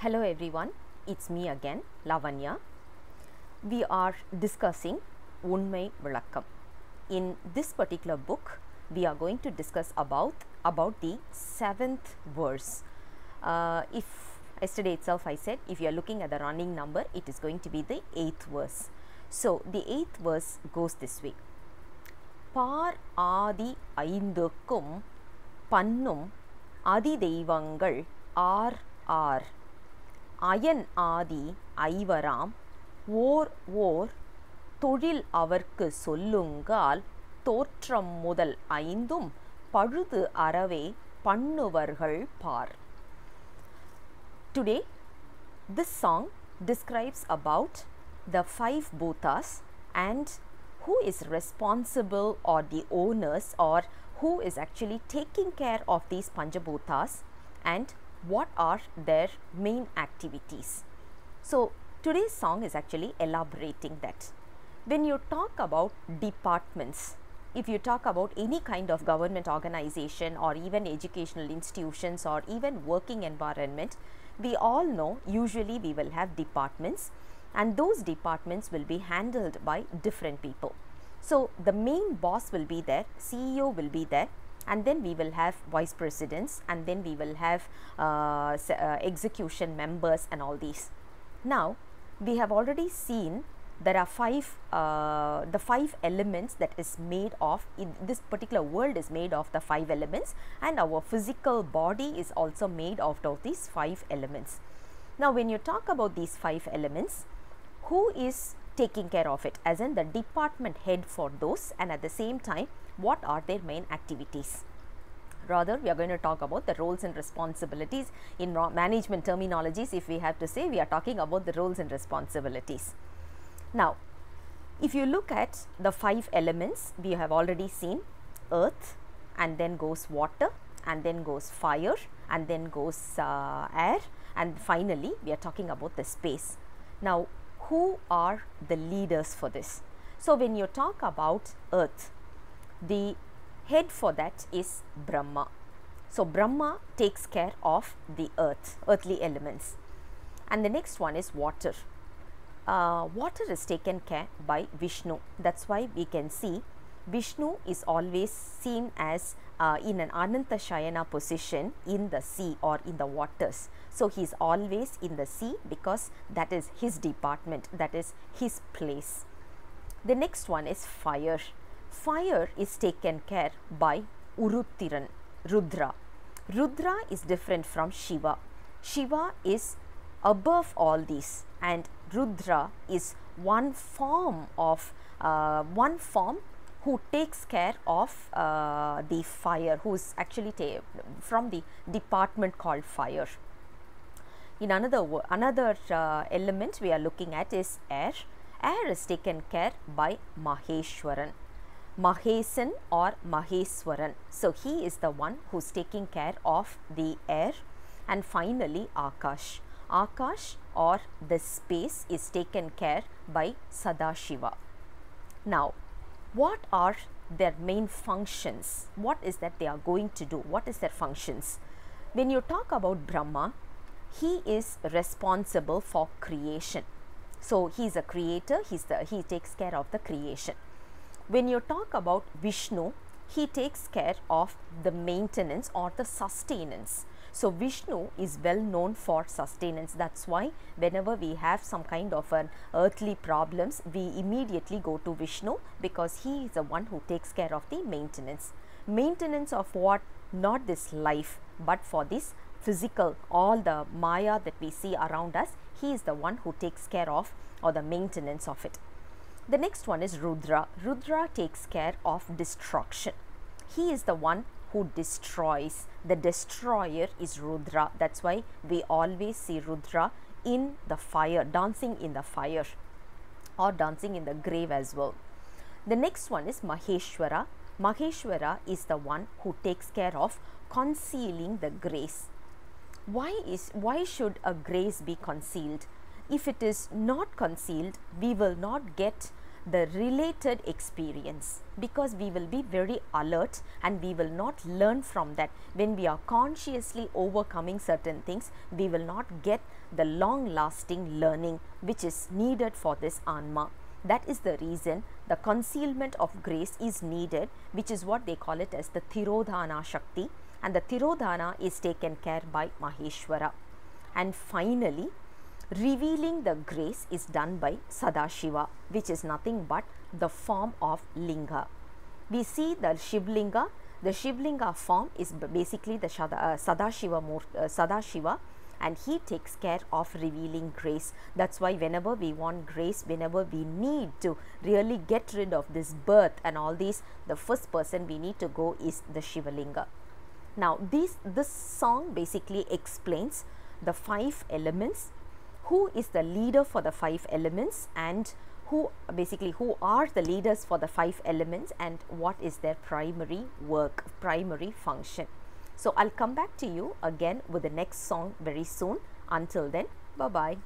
Hello everyone, it's me again, Lavanya. We are discussing Unmai, vilakkam. In this particular book, we are going to discuss about the 7th verse. If yesterday itself I said, if you are looking at the running number, it is going to be the 8th verse. So the 8th verse goes this way. Paaraathi ainthukkum pannum athi theivangal aaraar. Ayan, aadhi, aivaraam, oror, thozhil avarkku sollum, thotramuthal ainthum, pazhuthu aravey, pannuvar paar. Today, this song describes about the 5 bhutas and who is responsible or the owners or who is actually taking care of these panchabhutas and what are their main activities. So today's song is actually elaborating that. When you talk about departments, if you talk about any kind of government organization or even educational institutions or even working environment, we all know usually we will have departments and those departments will be handled by different people. So the main boss will be there, CEO will be there, and then we will have vice presidents, and then we will have execution members and all these. Now we have already seen there are the 5 elements that is made of, in this particular world is made of the 5 elements, and our physical body is also made out of these 5 elements. Now when you talk about these 5 elements, who is taking care of it, as in the department head for those, and at the same time what are their main activities. Rather, we are going to talk about the roles and responsibilities. In management terminologies, if we have to say, we are talking about the roles and responsibilities. Now, if you look at the 5 elements, we have already seen earth, and then goes water, and then goes fire, and then goes air, and finally we are talking about the space. Now, who are the leaders for this? So when you talk about earth, the head for that is Brahma. So Brahma takes care of the earthly elements. And the next one is water. Water is taken care by Vishnu. That's why we can see Vishnu is always seen as in an Ananta Shayana position in the sea or in the waters. So he is always in the sea because that is his department, that is his place. The next one is fire. Fire is taken care by Uruthiran, Rudra. Rudra is different from Shiva. Shiva is above all these, and Rudra is one form who takes care of the fire, who is actually from the department called fire. In another element we are looking at is air. Air is taken care by Maheshwaran, Mahesan or Maheswaran. So he is the one who is taking care of the air. And finally Akash. Akash or the space is taken care by Sadashiva. Now, what are their main functions? What is that they are going to do? What is their functions? When you talk about Brahma, he is responsible for creation. So he is a creator, he takes care of the creation. When you talk about Vishnu, he takes care of the maintenance or the sustenance. So Vishnu is well known for sustenance. That's why whenever we have some kind of an earthly problems, we immediately go to Vishnu because he is the one who takes care of the maintenance. Maintenance of what? Not this life, but for this physical, all the Maya that we see around us, he is the one who takes care of or the maintenance of it. The next one is Rudra. Rudra takes care of destruction. He is the one who destroys. The destroyer is Rudra. That's why we always see Rudra in the fire, dancing in the fire or dancing in the grave as well. The next one is Maheshwara. Maheshwara is the one who takes care of concealing the grace. Why should a grace be concealed? If it is not concealed, we will not get the related experience, because we will be very alert and we will not learn from that. When we are consciously overcoming certain things, we will not get the long lasting learning which is needed for this Anma. That is the reason the concealment of grace is needed, which is what they call it as the Tirodhana Shakti, and the Tirodhana is taken care by Maheshwara. And finally, revealing the grace is done by Sadashiva, which is nothing but the form of Linga. We see the Shivlinga form is basically the Sadashiva, and he takes care of revealing grace. That's why whenever we want grace, whenever we need to really get rid of this birth and all these, the first person we need to go is the Shivalinga. Now this song basically explains the 5 elements, who is the leader for the 5 elements, and who are the leaders for the 5 elements, and what is their primary work, primary function. So I'll come back to you again with the next song very soon. Until then, bye bye.